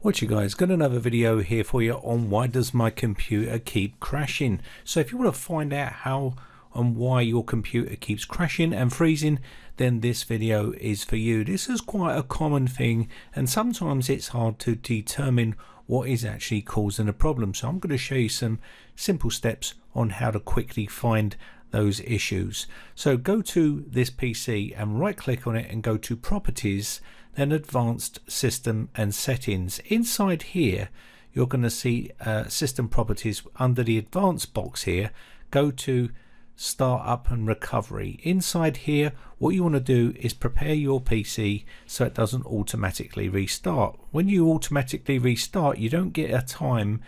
What you guys, got another video here for you on why does my computer keep crashing. So if you want to find out how and why your computer keeps crashing and freezing, then this video is for you. This is quite a common thing and sometimes it's hard to determine what is actually causing a problem. So I'm going to show you some simple steps on how to quickly find those issues. So go to this PC and right click on it and go to Properties, then Advanced System and Settings. Inside here you're going to see System Properties. Under the Advanced box here, go to Startup and Recovery. Inside here what you want to do is prepare your PC so it doesn't automatically restart. When you automatically restart, you don't get a time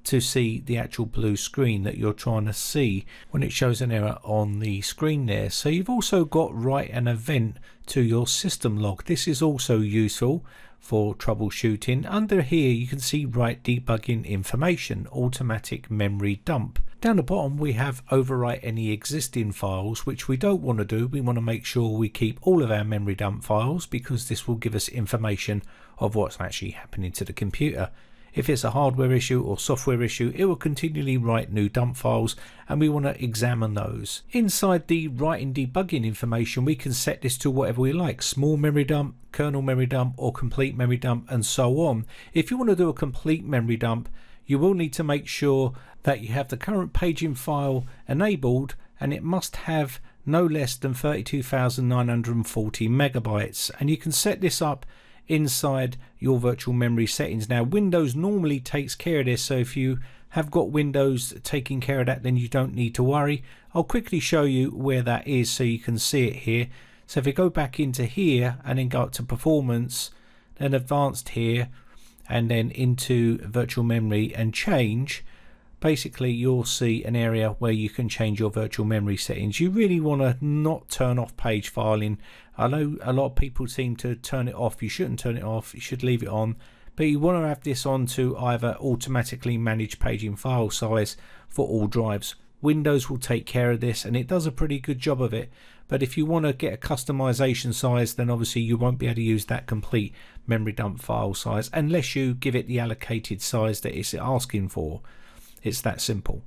to see the actual blue screen that you're trying to see when it shows an error on the screen there. So you've also got write an event to your system log. This is also useful for troubleshooting. Under here you can see write debugging information, automatic memory dump. Down the bottom we have overwrite any existing files, which we don't want to do. We want to make sure we keep all of our memory dump files because this will give us information of what's actually happening to the computer. If it's a hardware issue or software issue, it will continually write new dump files and we want to examine those. Inside the writing debugging information, we can set this to whatever we like: small memory dump, kernel memory dump, or complete memory dump, and so on. If you want to do a complete memory dump, you will need to make sure that you have the current paging file enabled and it must have no less than 32,940 megabytes, and you can set this up inside your virtual memory settings. Now Windows normally takes care of this, so if you have got Windows taking care of that, then you don't need to worry. I'll quickly show you where that is so you can see it here. So if you go back into here and then go up to Performance, then Advanced here, and then into virtual memory and change, basically you'll see an area where you can change your virtual memory settings. You really want to not turn off page filing. I know a lot of people seem to turn it off. You shouldn't turn it off, you should leave it on, but you want to have this on to either automatically manage paging file size for all drives. Windows will take care of this and it does a pretty good job of it, but if you want to get a customization size, then obviously you won't be able to use that complete memory dump file size unless you give it the allocated size that it's asking for. It's that simple.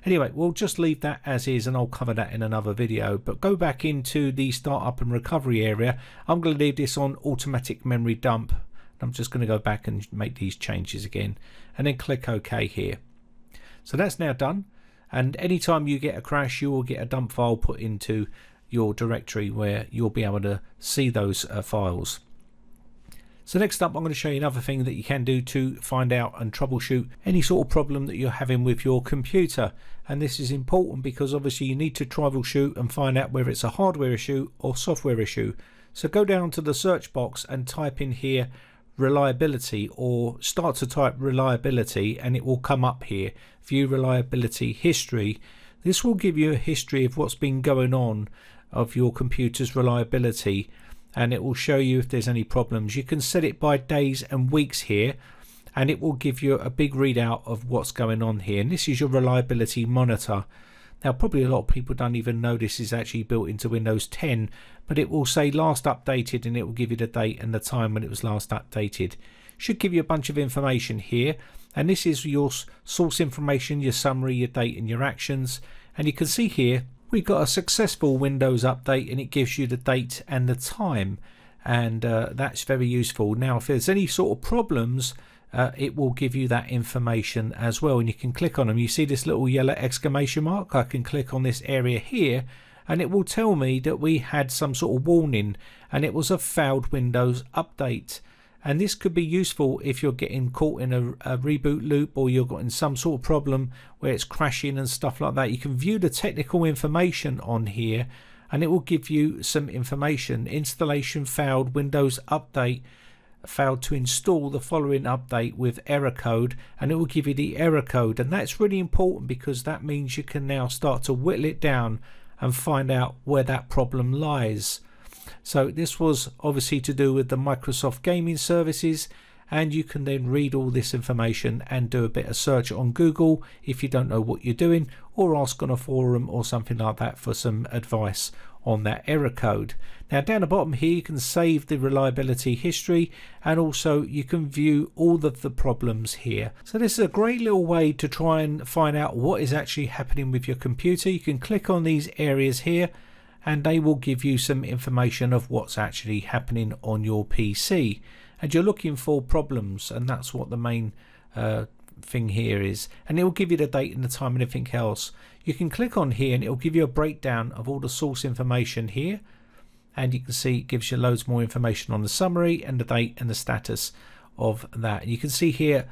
Anyway, we'll just leave that as is and I'll cover that in another video, but go back into the startup and recovery area. I'm going to leave this on automatic memory dump. I'm just going to go back and make these changes again and then click OK here. So that's now done, and anytime you get a crash you will get a dump file put into your directory where you'll be able to see those files. So next up I'm going to show you another thing that you can do to find out and troubleshoot any sort of problem that you're having with your computer. And this is important because obviously you need to troubleshoot and find out whether it's a hardware issue or software issue. So go down to the search box and type in here reliability, or start to type reliability and it will come up here, view reliability history. This will give you a history of what's been going on of your computer's reliability, and it will show you if there's any problems. You can set it by days and weeks here and it will give you a big readout of what's going on here, and this is your reliability monitor. Now probably a lot of people don't even know this is actually built into Windows 10, but it will say last updated and it will give you the date and the time when it was last updated. Should give you a bunch of information here, and this is your source information, your summary, your date and your actions. And you can see here we got a successful Windows update and it gives you the date and the time, and that's very useful. Now if there's any sort of problems, it will give you that information as well, and you can click on them. You see this little yellow exclamation mark? I can click on this area here and it will tell me that we had some sort of warning and it was a failed Windows update. And this could be useful if you're getting caught in a reboot loop, or you're getting some sort of problem where it's crashing and stuff like that. You can view the technical information on here and it will give you some information. Installation failed, Windows update failed to install the following update with error code, and it will give you the error code. And that's really important because that means you can now start to whittle it down and find out where that problem lies. So this was obviously to do with the Microsoft gaming services, and you can then read all this information and do a bit of search on Google if you don't know what you're doing, or ask on a forum or something like that for some advice on that error code. Now down the bottom here you can save the reliability history, and also you can view all of the problems here. So this is a great little way to try and find out what is actually happening with your computer. You can click on these areas here and they will give you some information of what's actually happening on your PC, and you're looking for problems, and that's what the main thing here is, and it will give you the date and the time and everything else. You can click on here and it will give you a breakdown of all the source information here, and you can see it gives you loads more information on the summary and the date and the status of that. You can see here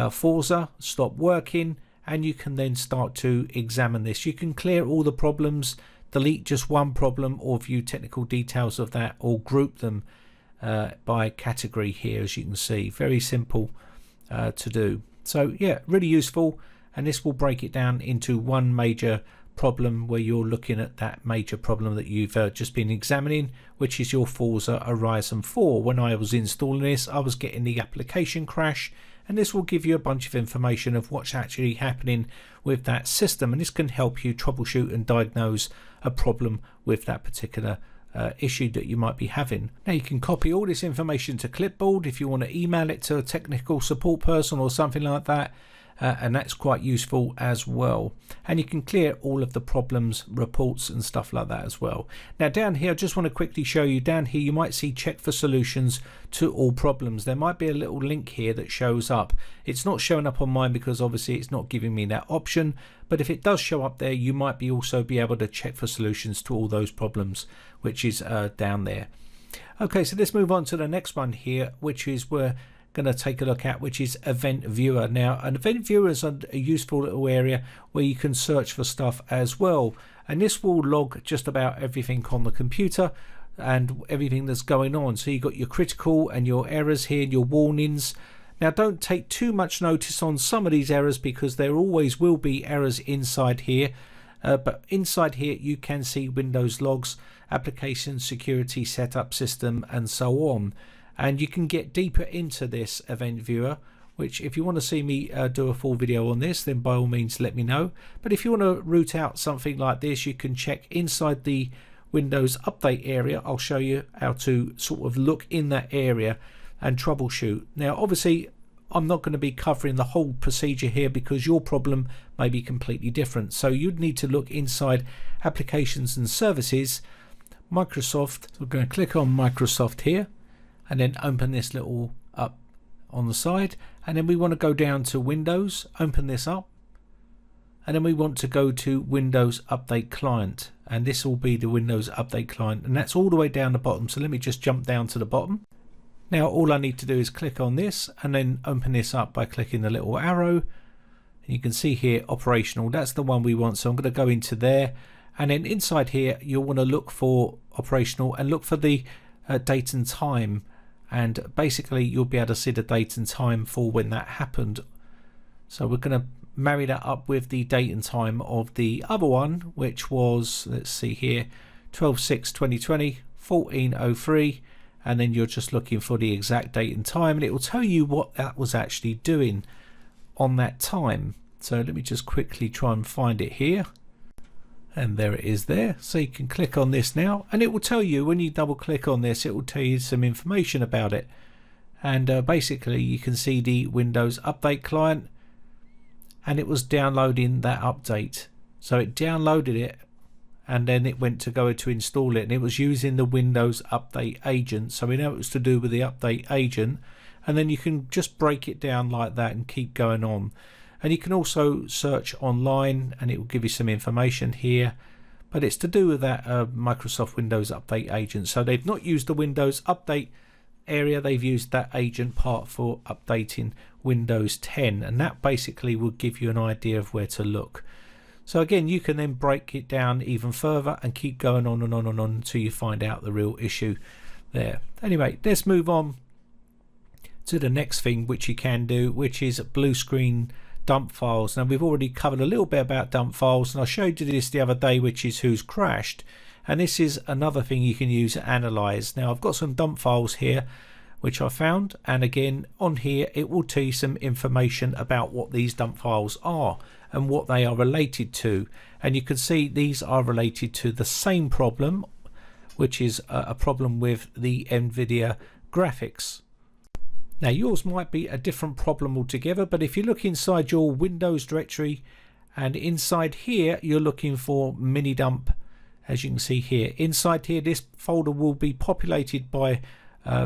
Forza stop working, and you can then start to examine this. You can clear all the problems, delete just one problem, or view technical details of that, or group them by category here, as you can see. Very simple to do. So yeah, really useful, and this will break it down into one major problem where you're looking at that major problem that you've just been examining, which is your Forza Horizon 4. When I was installing this, I was getting the application crash, and this will give you a bunch of information of what's actually happening with that system, and this can help you troubleshoot and diagnose a problem with that particular issue that you might be having. Now you can copy all this information to clipboard if you want to email it to a technical support person or something like that, and that's quite useful as well. And you can clear all of the problems reports and stuff like that as well. Now down here I just want to quickly show you, down here you might see check for solutions to all problems. There might be a little link here that shows up. It's not showing up on mine because obviously it's not giving me that option, but if it does show up there, you might be also be able to check for solutions to all those problems, which is down there. Okay, so let's move on to the next one here, which is we're going to take a look at, which is Event Viewer. Now an Event Viewer is a useful little area where you can search for stuff as well, and this will log just about everything on the computer and everything that's going on. So you've got your critical and your errors here, your warnings. Now don't take too much notice on some of these errors because there always will be errors inside here, but inside here you can see Windows logs, application security setup system, and so on. And you can get deeper into this Event Viewer, which if you want to see me do a full video on this, then by all means let me know. But if you want to root out something like this, you can check inside the Windows Update area. I'll show you how to sort of look in that area and troubleshoot. Now obviously I'm not going to be covering the whole procedure here because your problem may be completely different. So you'd need to look inside Applications and Services, Microsoft. So we're going to click on Microsoft here, and then open this little up on the side, and then we want to go down to Windows, open this up, and then we want to go to Windows Update Client, and this will be the Windows Update Client, and that's all the way down the bottom. So let me just jump down to the bottom. Now all I need to do is click on this and then open this up by clicking the little arrow, and you can see here operational, that's the one we want. So I'm going to go into there, and then inside here you'll want to look for operational and look for the date and time, and basically you'll be able to see the date and time for when that happened. So we're going to marry that up with the date and time of the other one, which was, let's see here, 12/6/2020, 14:03, and then you're just looking for the exact date and time, and it will tell you what that was actually doing on that time. So let me just quickly try and find it here. And there it is there. So you can click on this now, and it will tell you, when you double click on this, it will tell you some information about it. And basically you can see the Windows Update Client, and it was downloading that update. So it downloaded it, and then it went to go to install it, and it was using the Windows Update Agent. So we know it was to do with the Update Agent, and then you can just break it down like that and keep going on. And you can also search online and it will give you some information here, but it's to do with that Microsoft Windows Update Agent. So they've not used the Windows Update area, they've used that agent part for updating Windows 10, and that basically will give you an idea of where to look. So again, you can then break it down even further and keep going on and on and on until you find out the real issue there. Anyway, let's move on to the next thing which you can do, which is blue screen dump files. Now we've already covered a little bit about dump files, and I showed you this the other day, which is who's crashed, and this is another thing you can use to analyze. Now I've got some dump files here which I found, and again on here it will tell you some information about what these dump files are and what they are related to, and you can see these are related to the same problem, which is a problem with the NVIDIA graphics. Now yours might be a different problem altogether, but if you look inside your Windows directory and inside here you're looking for minidump, as you can see here, inside here this folder will be populated by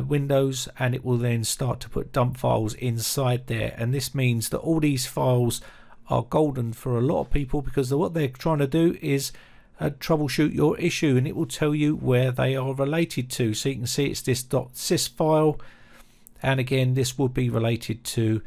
Windows, and it will then start to put dump files inside there, and this means that all these files are golden for a lot of people, because what they're trying to do is troubleshoot your issue, and it will tell you where they are related to. So you can see it's this .sys file, and again this will be related to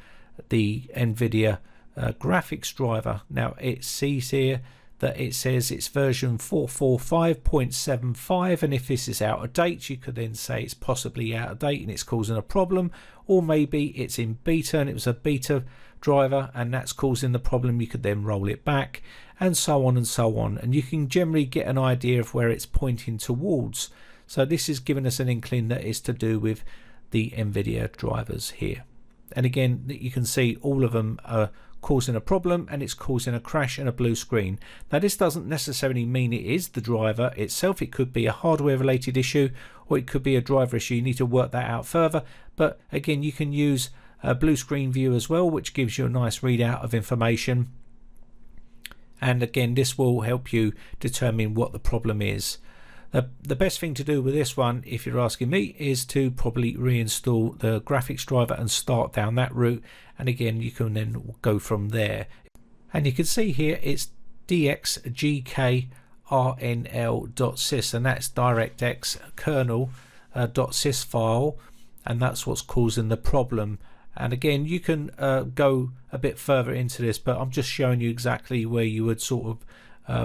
the NVIDIA graphics driver. Now it sees here that it says it's version 445.75, and if this is out of date you could then say it's possibly out of date and it's causing a problem, or maybe it's in beta and it was a beta driver and that's causing the problem. You could then roll it back, and so on and so on, and you can generally get an idea of where it's pointing towards. So this is giving us an inkling that it's to do with the NVIDIA drivers here, and again you can see all of them are causing a problem, and it's causing a crash and a blue screen. Now this doesn't necessarily mean it is the driver itself. It could be a hardware related issue, or it could be a driver issue. You need to work that out further, but again you can use a blue screen view as well, which gives you a nice readout of information, and again this will help you determine what the problem is. The best thing to do with this one, if you're asking me, is to probably reinstall the graphics driver and start down that route, and again you can then go from there. And you can see here it's dxgkrnl.sys, and that's DirectX kernel .sys file, and that's what's causing the problem. And again you can go a bit further into this, but I'm just showing you exactly where you would sort of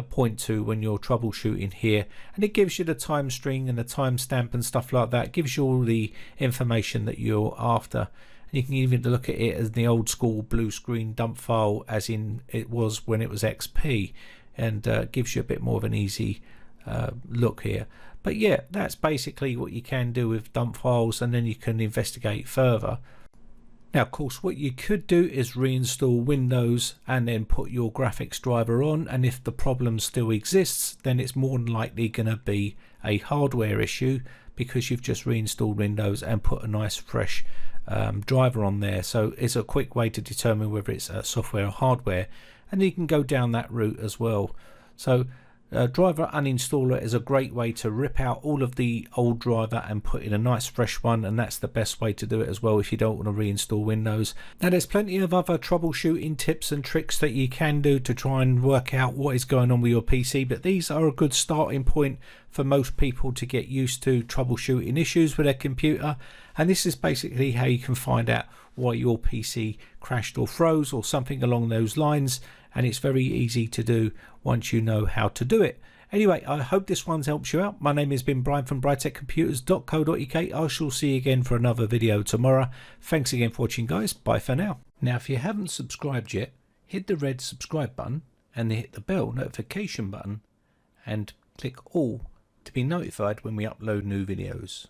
point to when you're troubleshooting here, and it gives you the time string and the timestamp and stuff like that. It gives you all the information that you're after, and you can even look at it as the old school blue screen dump file, as in it was when it was XP, and gives you a bit more of an easy look here. But yeah, that's basically what you can do with dump files, and then you can investigate further. Now of course what you could do is reinstall Windows and then put your graphics driver on, and if the problem still exists then it's more than likely going to be a hardware issue, because you've just reinstalled Windows and put a nice fresh driver on there. So it's a quick way to determine whether it's software or hardware, and you can go down that route as well. So driver uninstaller is a great way to rip out all of the old driver and put in a nice fresh one, and that's the best way to do it as well if you don't want to reinstall Windows. Now there's plenty of other troubleshooting tips and tricks that you can do to try and work out what is going on with your PC, but these are a good starting point for most people to get used to troubleshooting issues with their computer. And this is basically how you can find out why your PC crashed or froze or something along those lines, and it's very easy to do once you know how to do it. Anyway, I hope this one's helped you out. My name has been Brian from briteccomputers.co.uk. I shall see you again for another video tomorrow. Thanks again for watching, guys. Bye for now. Now if you haven't subscribed yet, hit the red subscribe button and then hit the bell notification button and click all to be notified when we upload new videos.